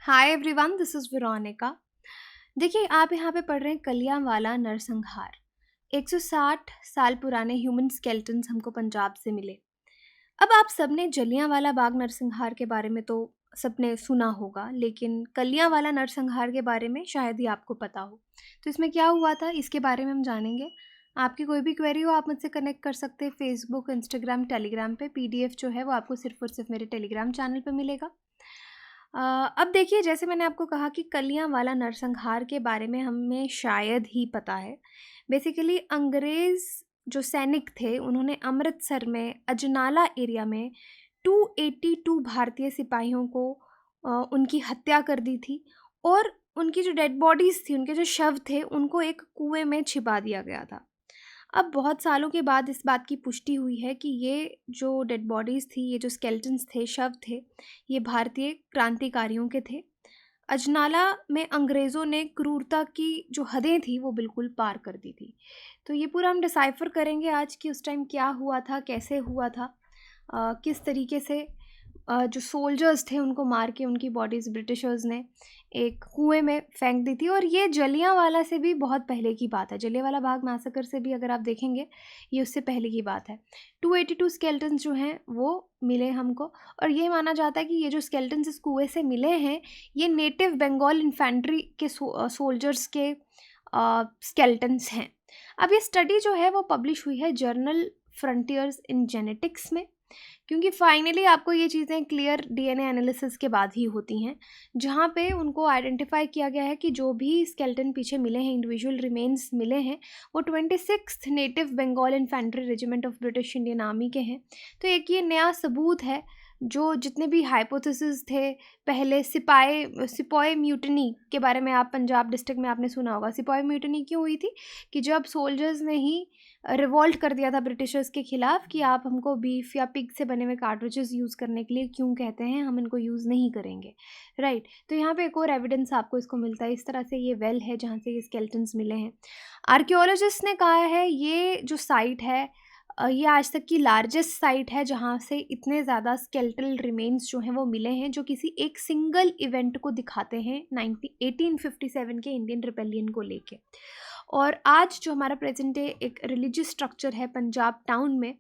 Hi everyone, this is Veronica. देखिए, आप यहाँ पे पढ़ रहे हैं कलियांवाला नरसंहार। 160 साल पुराने ह्यूमन स्केलेटन्स हमको पंजाब से मिले। अब आप सबने जलियांवाला बाग नरसंहार के बारे में तो सबने सुना होगा, लेकिन कलियांवाला नरसंहार के बारे में शायद ही आपको पता हो। तो इसमें क्या हुआ था, इसके बारे में हम जानेंगे। आपकी कोई भी क्वेरी हो, आप मुझसे कनेक्ट कर सकते हैं फेसबुक, इंस्टाग्राम, टेलीग्राम पे। पीडीएफ जो है वो आपको सिर्फ और सिर्फ मेरे टेलीग्राम चैनल पे मिलेगा। अब देखिए, जैसे मैंने आपको कहा कि कलियांवाला नरसंहार के बारे में हमें शायद ही पता है। बेसिकली अंग्रेज़ जो सैनिक थे, उन्होंने अमृतसर में अजनाला एरिया में 282 भारतीय सिपाहियों को उनकी हत्या कर दी थी। और उनकी जो डेड बॉडीज़ थी, उनके जो शव थे, उनको एक कुएं में छिपा दिया गया था। अब बहुत सालों के बाद इस बात की पुष्टि हुई है कि ये जो डेड बॉडीज़ थी, ये जो स्केलेटन्स थे, शव थे, ये भारतीय क्रांतिकारियों के थे। अजनाला में अंग्रेज़ों ने क्रूरता की जो हदें थी वो बिल्कुल पार कर दी थी। तो ये पूरा हम डिसाइफ़र करेंगे आज कि उस टाइम क्या हुआ था, कैसे हुआ था, किस तरीके से जो सोल्जर्स थे उनको मार के उनकी बॉडीज़ ब्रिटिशर्स ने एक कुएं में फेंक दी थी। और ये जलियांवाला से भी बहुत पहले की बात है। जलियांवाला बाग मैसेकर से भी अगर आप देखेंगे, ये उससे पहले की बात है। 282 स्केलेटन्स जो हैं वो मिले हमको। और ये माना जाता है कि ये जो स्केलेटन्स इस कुएं से मिले हैं, ये नेटिव बंगाल इन्फेंट्री के सोल्जर्स के स्केलेटन्स हैं। अब ये स्टडी जो है वो पब्लिश हुई है जर्नल फ्रंटियर्स इन जेनेटिक्स में, क्योंकि फाइनली आपको ये चीज़ें क्लियर डीएनए एनालिसिस के बाद ही होती हैं, जहाँ पे उनको आइडेंटिफाई किया गया है कि जो भी स्केलेटन पीछे मिले हैं, इंडिविजुअल रिमेन्स मिले हैं, वो 26th native Bengal infantry regiment of British Indian army के हैं। तो एक ये नया सबूत है। जो जितने भी हाइपोथेसिस थे पहले, सिपाही म्यूटनी के बारे में आप पंजाब डिस्ट्रिक्ट में आपने सुना होगा। सिपाही म्यूटनी क्यों हुई थी? कि जब सोल्जर्स ने ही रिवॉल्ट कर दिया था ब्रिटिशर्स के ख़िलाफ़ कि आप हमको बीफ या पिग से बने हुए कार्ट्रिजेस यूज़ करने के लिए क्यों कहते हैं, हम इनको यूज़ नहीं करेंगे, राइट। तो यहाँ पे एक और एविडेंस आपको इसको मिलता है। इस तरह से ये वेल है जहाँ से ये स्केलेटन्स मिले हैं। आर्कियोलॉजिस्ट ने कहा है ये जो साइट है, ये आज तक की लार्जेस्ट साइट है जहाँ से इतने ज़्यादा स्केलेटल रिमेन्स जो हैं वो मिले हैं, जो किसी एक सिंगल इवेंट को दिखाते हैं 1857 के इंडियन रिपेलियन को लेके। और आज जो हमारा प्रेजेंट डे एक रिलीजियस स्ट्रक्चर है पंजाब टाउन में,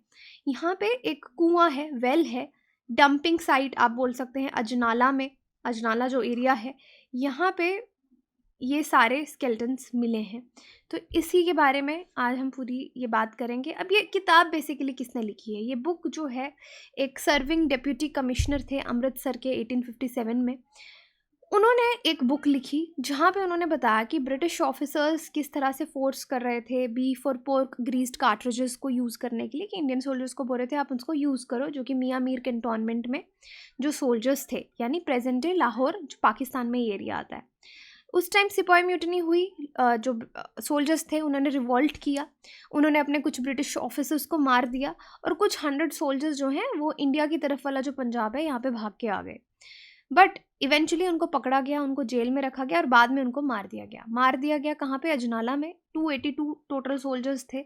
यहाँ पे एक कुआं है, वेल है, डंपिंग साइट आप बोल सकते हैं अजनाला में। अजनाला जो एरिया है, यहाँ पे ये सारे स्केलेटन्स मिले हैं। तो इसी के बारे में आज हम पूरी ये बात करेंगे। अब ये किताब बेसिकली किसने लिखी है? ये बुक जो है, एक सर्विंग डिप्यूटी कमिश्नर थे अमृतसर के 1857 में। उन्होंने एक बुक लिखी जहाँ पे उन्होंने बताया कि ब्रिटिश ऑफिसर्स किस तरह से फोर्स कर रहे थे बीफ और पोर्क ग्रीस्ड कार्ट्रिजेस को यूज़ करने के लिए, कि इंडियन सोल्जर्स को बोल रहे थे आप उसको यूज़ करो, जो कि मियाँ मीर कैंटोनमेंट में जो सोल्जर्स थे, यानी प्रेजेंट डे लाहौर जो पाकिस्तान में ये एरिया आता है। उस टाइम सिपाही म्यूटनी हुई। जो सोल्जर्स थे उन्होंने रिवॉल्ट किया, उन्होंने अपने कुछ ब्रिटिश ऑफिसर्स को मार दिया, और कुछ 100 सोल्जर्स जो हैं वो इंडिया की तरफ वाला जो पंजाब है यहाँ पे भाग के आ गए। बट इवेंचुअली उनको पकड़ा गया, उनको जेल में रखा गया और बाद में उनको मार दिया गया। मार दिया गया कहाँ पे? अजनाला में। 282 टोटल सोल्जर्स थे।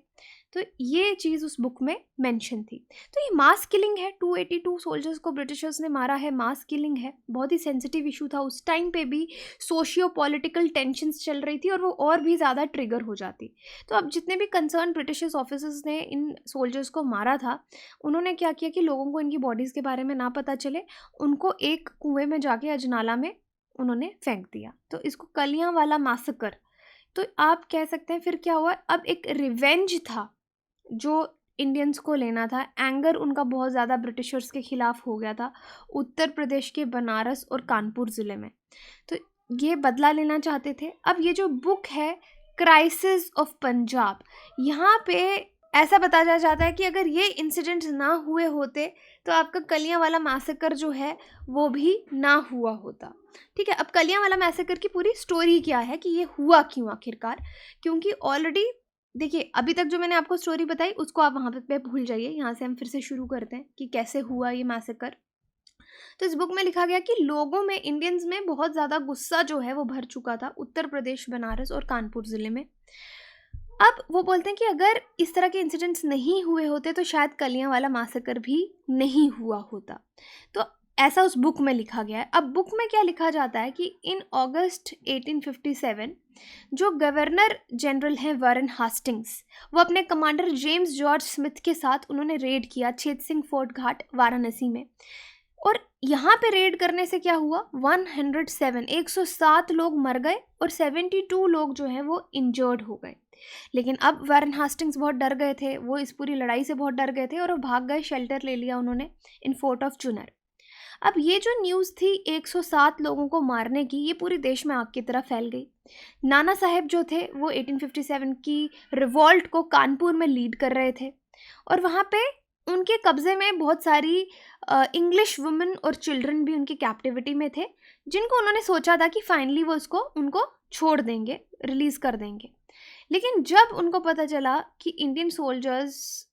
तो ये चीज़ उस बुक में मेंशन थी। तो ये मास किलिंग है, 282 सोल्जर्स को ब्रिटिशर्स ने मारा है, मास किलिंग है। बहुत ही सेंसिटिव इशू था उस टाइम पे भी, सोशियो पॉलिटिकल टेंशन्स चल रही थी और वो और भी ज़्यादा ट्रिगर हो जाती। तो अब जितने भी कंसर्न ब्रिटिश ऑफिसर्स ने इन सोल्जर्स को मारा था, उन्होंने क्या किया कि लोगों को इनकी बॉडीज़ के बारे में ना पता चले, उनको एक कुएं में जाके अजनाला में उन्होंने फेंक दिया। तो इसको कलियांवाला मैसेकर। तो आप कह सकते हैं फिर क्या हुआ, अब एक रिवेंज था जो इंडियंस को लेना था। एंगर उनका बहुत ज़्यादा ब्रिटिशर्स के ख़िलाफ़ हो गया था उत्तर प्रदेश के बनारस और कानपुर ज़िले में। तो ये बदला लेना चाहते थे। अब ये जो बुक है क्राइसिस ऑफ पंजाब, यहाँ पे ऐसा बताया जाता है कि अगर ये इंसिडेंट्स ना हुए होते तो आपका कलियांवाला मैसेकर जो है वो भी ना हुआ होता। ठीक है, अब कलियांवाला मैसेकर की पूरी स्टोरी क्या है कि ये हुआ क्यों आखिरकार? क्योंकि ऑलरेडी देखिए, अभी तक जो मैंने आपको स्टोरी बताई उसको आप वहाँ पे भूल जाइए। यहाँ से हम फिर से शुरू करते हैं कि कैसे हुआ ये मैसेकर। तो इस बुक में लिखा गया कि लोगों में, इंडियंस में बहुत ज़्यादा गुस्सा जो है वो भर चुका था उत्तर प्रदेश, बनारस और कानपुर ज़िले में। अब वो बोलते हैं कि अगर इस तरह के इंसिडेंट्स नहीं हुए होते तो शायद कलियांवाला मैसेकर भी नहीं हुआ होता। तो ऐसा उस बुक में लिखा गया है। अब बुक में क्या लिखा जाता है कि इन अगस्त 1857 जो गवर्नर जनरल हैं वारन हास्टिंग्स, वो अपने कमांडर जेम्स जॉर्ज स्मिथ के साथ उन्होंने रेड किया चेत सिंह फोर्ट घाट वाराणसी में। और यहाँ पे रेड करने से क्या हुआ, 107 लोग मर गए और 72 लोग जो हैं वो इंजर्ड हो गए। लेकिन अब वारन हास्टिंग्स बहुत डर गए थे, वो इस पूरी लड़ाई से बहुत डर गए थे और वो भाग गए, शेल्टर ले लिया उन्होंने इन फोर्ट ऑफ चुनर। अब ये जो न्यूज़ थी 107 लोगों को मारने की, ये पूरे देश में आग की तरह फैल गई। नाना साहेब जो थे वो 1857 की रिवॉल्ट को कानपुर में लीड कर रहे थे और वहाँ पे उनके कब्जे में बहुत सारी इंग्लिश वुमेन और चिल्ड्रन भी उनकी कैप्टिविटी में थे, जिनको उन्होंने सोचा था कि फाइनली वो उनको छोड़ देंगे, रिलीज़ कर देंगे। लेकिन जब उनको पता चला कि इंडियन सोल्जर्स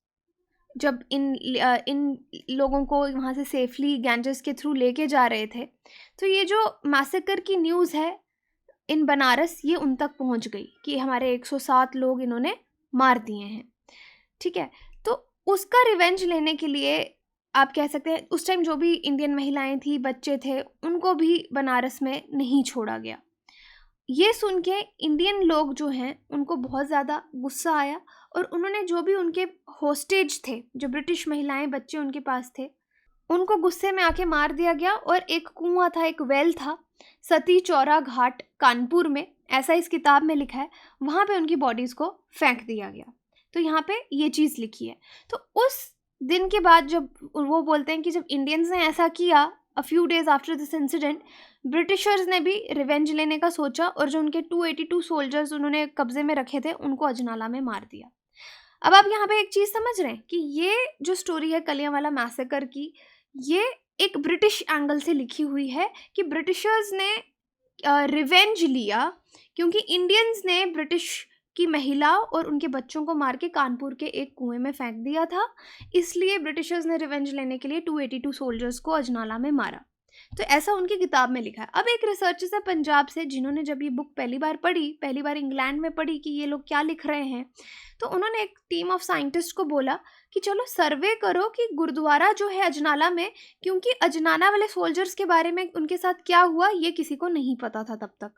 जब इन लोगों को वहाँ से सेफली गैंजेस के थ्रू लेके जा रहे थे, तो ये जो मैसेकर की न्यूज़ है इन बनारस, ये उन तक पहुँच गई कि हमारे 107 लोग इन्होंने मार दिए हैं। ठीक है, तो उसका रिवेंज लेने के लिए आप कह सकते हैं उस टाइम जो भी इंडियन महिलाएं थी, बच्चे थे, उनको भी बनारस में नहीं छोड़ा गया। ये सुन के इंडियन लोग जो हैं उनको बहुत ज़्यादा गुस्सा आया और उन्होंने जो भी उनके होस्टेज थे, जो ब्रिटिश महिलाएं बच्चे उनके पास थे, उनको गुस्से में आके मार दिया गया। और एक कुआं था, एक वेल था सती चौरा घाट कानपुर में, ऐसा इस किताब में लिखा है, वहाँ पे उनकी बॉडीज़ को फेंक दिया गया। तो यहाँ पे ये चीज़ लिखी है। तो उस दिन के बाद जब वो बोलते हैं कि जब इंडियंस ने ऐसा किया, a few days after this incident, Britishers ने भी रिवेंज लेने का सोचा और जो उनके 282 सोल्जर्स उन्होंने कब्जे में रखे थे उनको अजनाला में मार दिया। अब आप यहाँ पे एक चीज़ समझ रहे हैं कि ये जो स्टोरी है कलियांवाला मैसेकर की, ये एक ब्रिटिश एंगल से लिखी हुई है कि ब्रिटिशर्स ने रिवेंज लिया क्योंकि इंडियंस ने ब्रिटिश की महिला और उनके बच्चों को मार के कानपुर के एक कुएं में फेंक दिया था, इसलिए ब्रिटिशर्स ने रिवेंज लेने के लिए 282 सोल्जर्स को अजनाला में मारा। तो ऐसा उनकी किताब में लिखा है। अब एक रिसर्चर है पंजाब से, जिन्होंने जब ये बुक पहली बार इंग्लैंड में पढ़ी कि ये लोग क्या लिख रहे हैं, तो उन्होंने एक टीम ऑफ साइंटिस्ट को बोला कि चलो सर्वे करो कि गुरुद्वारा जो है अजनाला में, क्योंकि अजनाला वाले सोल्जर्स के बारे में उनके साथ क्या हुआ ये किसी को नहीं पता था तब तक।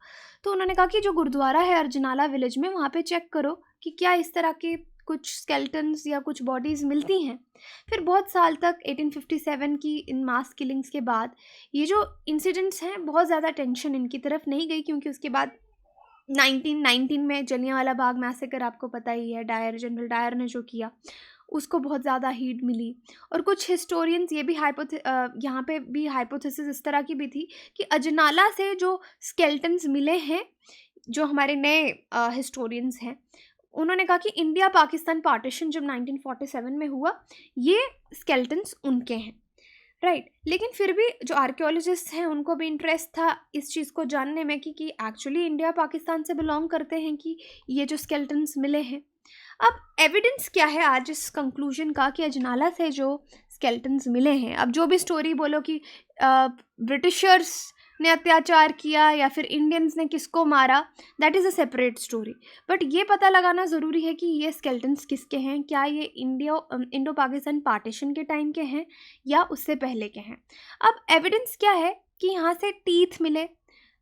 तो उन्होंने कहा कि जो गुरुद्वारा है अजनाला विलेज में, वहाँ पे चेक करो कि क्या इस तरह के कुछ स्केल्टन्स या कुछ बॉडीज़ मिलती हैं। फिर बहुत साल तक 1857 की इन मास किलिंग्स के बाद ये जो इंसिडेंट्स हैं, बहुत ज़्यादा टेंशन इनकी तरफ नहीं गई, क्योंकि उसके बाद 1919 में जलियांवाला बाग मैसेकर आपको पता ही है, जनरल डायर ने जो किया उसको बहुत ज़्यादा हीट मिली। और कुछ हिस्टोरियंस ये भी यहाँ पे भी हाइपोथेसिस इस तरह की भी थी कि अजनाला से जो स्केल्टन्स मिले हैं, जो हमारे नए हिस्टोरियंस हैं, उन्होंने कहा कि इंडिया पाकिस्तान पार्टीशन जब 1947 में हुआ, ये स्केल्टन्स उनके हैं, राइट। लेकिन फिर भी जो आर्कियोलॉजिस्ट हैं उनको भी इंटरेस्ट था इस चीज़ को जानने में कि एक्चुअली इंडिया पाकिस्तान से बिलोंग करते हैं कि ये जो स्केल्टन्स मिले हैं। अब एविडेंस क्या है आज इस कंक्लूजन का कि अजनाला से जो स्केल्टन्स मिले हैं, अब जो भी स्टोरी बोलो कि ब्रिटिशर्स ने अत्याचार किया या फिर इंडियंस ने किसको मारा, that is a separate story, but ये पता लगाना ज़रूरी है कि ये स्केल्टन्स किसके हैं, क्या ये इंडो पाकिस्तान पार्टीशन के टाइम के हैं या उससे पहले के हैं। अब एविडेंस क्या है कि यहाँ से टीथ मिले,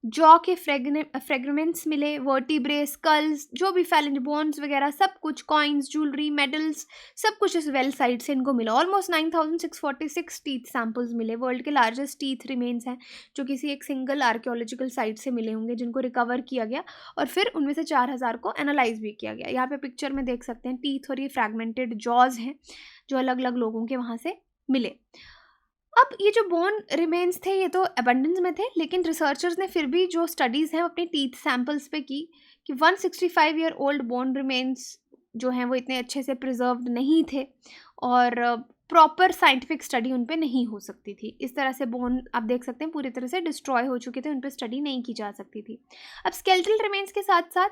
जॉ के फ्रेगमेंट्स मिले, वर्टिब्रे, स्कल्स, जो भी फैलेंज बोन्स वगैरह सब कुछ, कॉइन्स, ज्वेलरी, मेडल्स, सब कुछ इस वेल साइट से इनको मिला। ऑलमोस्ट 9646 टीथ सैंपल्स मिले। वर्ल्ड के लार्जेस्ट टीथ रिमेन्स हैं जो किसी एक सिंगल आर्कियोलॉजिकल साइट से मिले होंगे, जिनको रिकवर किया गया और फिर उनमें से 4000 को एनालाइज भी किया गया। यहाँ पे पिक्चर में देख सकते हैं टीथ और ये फ्रैगमेंटेड जॉज हैं जो अलग अलग लोगों के वहाँ से मिले। अब ये जो बोन रिमेन्स थे ये तो एबंडेंस में थे, लेकिन रिसर्चर्स ने फिर भी जो स्टडीज़ हैं अपने टीथ सैंपल्स पे की कि 165 ईयर ओल्ड बोन रिमेन्स जो हैं वो इतने अच्छे से प्रिजर्व्ड नहीं थे और प्रॉपर साइंटिफिक स्टडी उन पे नहीं हो सकती थी। इस तरह से बोन आप देख सकते हैं पूरी तरह से डिस्ट्रॉय हो चुके थे, उन पे स्टडी नहीं की जा सकती थी। अब स्केलेटल रिमेन्स के साथ साथ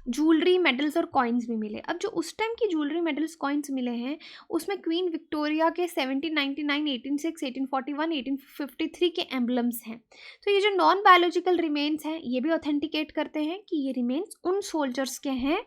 ज्वेलरी, मेडल्स और कॉइन्स भी मिले। अब जो उस टाइम की ज्वेलरी, मेडल्स, कॉइन्स मिले हैं उसमें क्वीन विक्टोरिया के 1799, 1806, 1841, 1853 के एम्बलम्स हैं। तो ये जो नॉन बायोलॉजिकल रिमेन्स हैं ये भी ऑथेंटिकेट करते हैं कि ये रिमेन्स उन सोल्जर्स के हैं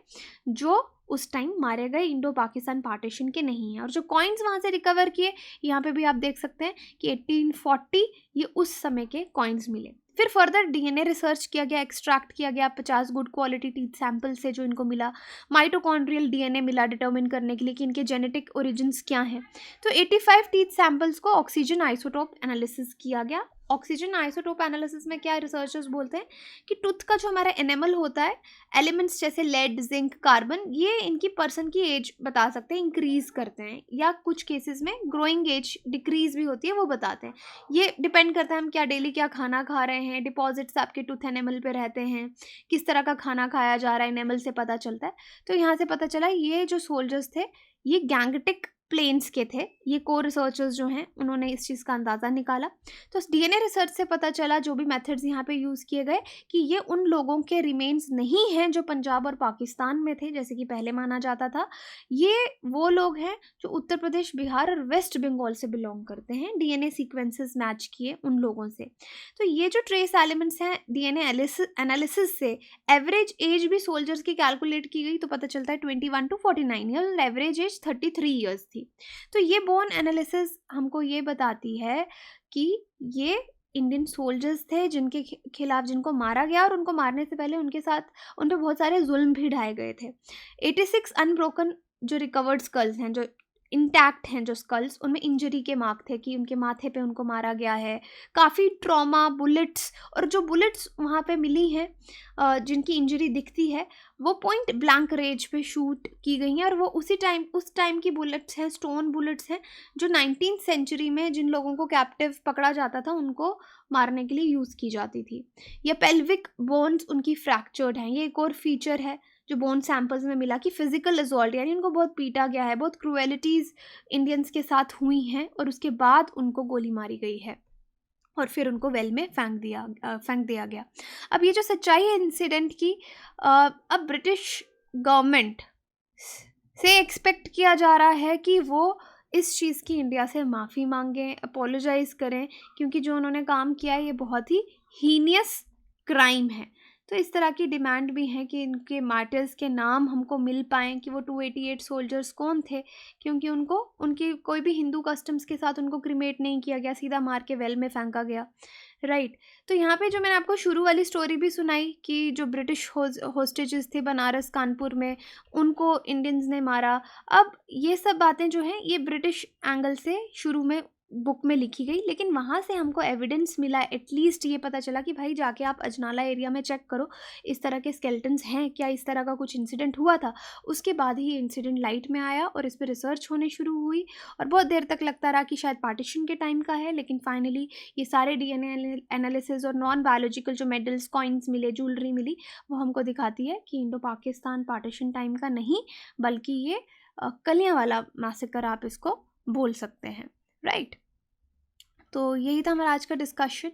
जो उस टाइम मारे गए इंडो पाकिस्तान पार्टीशन के नहीं हैं। और जो कॉइन्स वहाँ से रिकवर किए, यहाँ पे भी आप देख सकते हैं कि 1840 ये उस समय के कॉइन्स मिले। फिर फर्दर डीएनए रिसर्च किया गया, एक्सट्रैक्ट किया गया 50 गुड क्वालिटी टीथ सैंपल से जो इनको मिला। माइटोकॉन्ड्रियल डीएनए मिला डिटर्मिन करने के लिए कि इनके जेनेटिक ओरिजिन्स क्या हैं। तो 85 टीथ सैंपल्स को ऑक्सीजन आइसोटोप एनालिसिस किया गया। ऑक्सीजन आइसोटोप एनालिसिस में क्या रिसर्चर्स बोलते हैं कि टूथ का जो हमारा एनेमल होता है, एलिमेंट्स जैसे लेड, जिंक, कार्बन, ये इनकी पर्सन की एज बता सकते हैं, इंक्रीज करते हैं, या कुछ केसेस में ग्रोइंग एज डिक्रीज भी होती है, वो बताते हैं। ये डिपेंड करता है हम क्या डेली क्या खाना खा रहे हैं, डिपॉजिट्स आपके टूथ एनेमल पे रहते हैं, किस तरह का खाना खाया जा रहा है, एनेमल से पता चलता है। तो यहाँ से पता चला ये जो सोल्जर्स थे ये गैंगटिक प्लेन्स के थे। ये को रिसर्चर्स जो हैं उन्होंने इस चीज़ का अंदाज़ा निकाला। तो डीएनए रिसर्च से पता चला, जो भी मेथड्स यहाँ पे यूज़ किए गए, कि ये उन लोगों के रिमेन्स नहीं हैं जो पंजाब और पाकिस्तान में थे जैसे कि पहले माना जाता था। ये वो लोग हैं जो उत्तर प्रदेश, बिहार और वेस्ट बंगाल से बिलोंग करते हैं। डीएनए सीक्वेंसेस मैच किए उन लोगों से। तो ये जो ट्रेस एलिमेंट्स हैं, डीएनए एनालिसिस से एवरेज एज भी सोल्जर्स की कैलकुलेट की गई, तो पता चलता है 21 to 49 ईयर और एवरेज एज 33 ईयर्स थी। तो ये बोन एनालिसिस हमको ये बताती है कि ये इंडियन सोल्जर्स थे जिनके खिलाफ, जिनको मारा गया, और उनको मारने से पहले उनके साथ उन पे बहुत सारे जुल्म भी ढाए गए थे। 86 अनब्रोकन जो रिकवर्ड स्कल्स हैं, जो इंटैक्ट हैं जो स्कल्स, उनमें इंजरी के मार्क थे कि उनके माथे पे उनको मारा गया है। काफ़ी ट्रॉमा, बुलेट्स, और जो बुलेट्स वहाँ पे मिली हैं जिनकी इंजरी दिखती है, वो पॉइंट ब्लैंक रेंज पे शूट की गई हैं, और वो उस टाइम की बुलेट्स हैं, स्टोन बुलेट्स हैं, जो 19th सेंचुरी में जिन लोगों को कैप्टिव पकड़ा जाता था उनको मारने के लिए यूज़ की जाती थी। ये पेल्विक बोन्स उनकी फ्रैक्चर्ड हैं। ये एक और फीचर है जो बोन सैंपल्स में मिला कि फिजिकल असॉल्ट, यानी उनको बहुत पीटा गया है, बहुत क्रूएलिटीज़ इंडियंस के साथ हुई हैं, और उसके बाद उनको गोली मारी गई है और फिर उनको वेल में फेंक दिया गया। अब ये जो सच्चाई है इंसिडेंट की, अब ब्रिटिश गवर्नमेंट से एक्सपेक्ट किया जा रहा है कि वो इस चीज़ की इंडिया से माफ़ी मांगें, अपोलोजाइज़ करें, क्योंकि जो उन्होंने काम किया है ये बहुत ही हीनियस क्राइम है। तो इस तरह की डिमांड भी है कि इनके मार्टर्स के नाम हमको मिल पाएँ, कि वो 288 सोल्जर्स कौन थे, क्योंकि उनको उनकी कोई भी हिंदू कस्टम्स के साथ उनको क्रिमेट नहीं किया गया, सीधा मार के वेल में फेंका गया, राइट। तो यहाँ पे जो मैंने आपको शुरू वाली स्टोरी भी सुनाई कि जो ब्रिटिश होस्टेजेस थे बनारस, कानपुर में, उनको इंडियंस ने मारा। अब ये सब बातें जो हैं ये ब्रिटिश एंगल से शुरू में बुक में लिखी गई, लेकिन वहाँ से हमको एविडेंस मिला, एटलीस्ट ये पता चला कि भाई जाके आप अजनाला एरिया में चेक करो, इस तरह के स्केल्टन्स हैं क्या, इस तरह का कुछ इंसिडेंट हुआ था। उसके बाद ही ये इंसिडेंट लाइट में आया और इस पर रिसर्च होने शुरू हुई, और बहुत देर तक लगता रहा कि शायद पार्टीशन के टाइम का है, लेकिन फाइनली ये सारे डीएनए एनालिसिस और नॉन बायोलॉजिकल जो मेडल्स, कॉइन्स मिले, ज्वेलरी मिली, वो हमको दिखाती है कि इंडो पाकिस्तान पार्टीशन टाइम का नहीं, बल्कि ये कलियांवाला मैसेकर आप इसको बोल सकते हैं, राइट। तो यही था हमारा आज का डिस्कशन।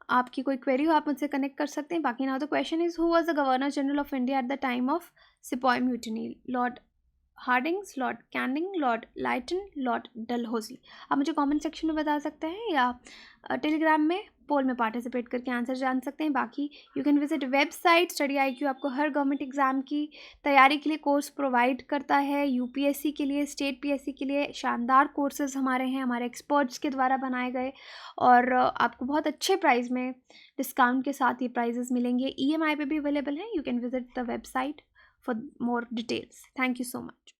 आपकी कोई क्वेरी हो आप मुझसे कनेक्ट कर सकते हैं। बाकी ना तो question is, who was the governor general of India at the time of sepoy mutiny? Lord Hardinge, Lord Canning, Lord lighten, Lord Dalhousie? आप मुझे कमेंट सेक्शन में बता सकते हैं, या टेलीग्राम में पोल में पार्टिसिपेट करके आंसर जान सकते हैं। बाकी you can visit website study IQ, आपको हर गवर्नमेंट एग्ज़ाम की तैयारी के लिए कोर्स प्रोवाइड करता है। UPSC के लिए, स्टेट PSC के लिए शानदार कोर्सेज हमारे हैं, हमारे एक्सपर्ट्स के द्वारा बनाए गए, और आपको बहुत अच्छे प्राइस में, डिस्काउंट के साथ ये प्राइजेस मिलेंगे। EMI पे भी अवेलेबल हैं। You can visit the website for more details. Thank you so much.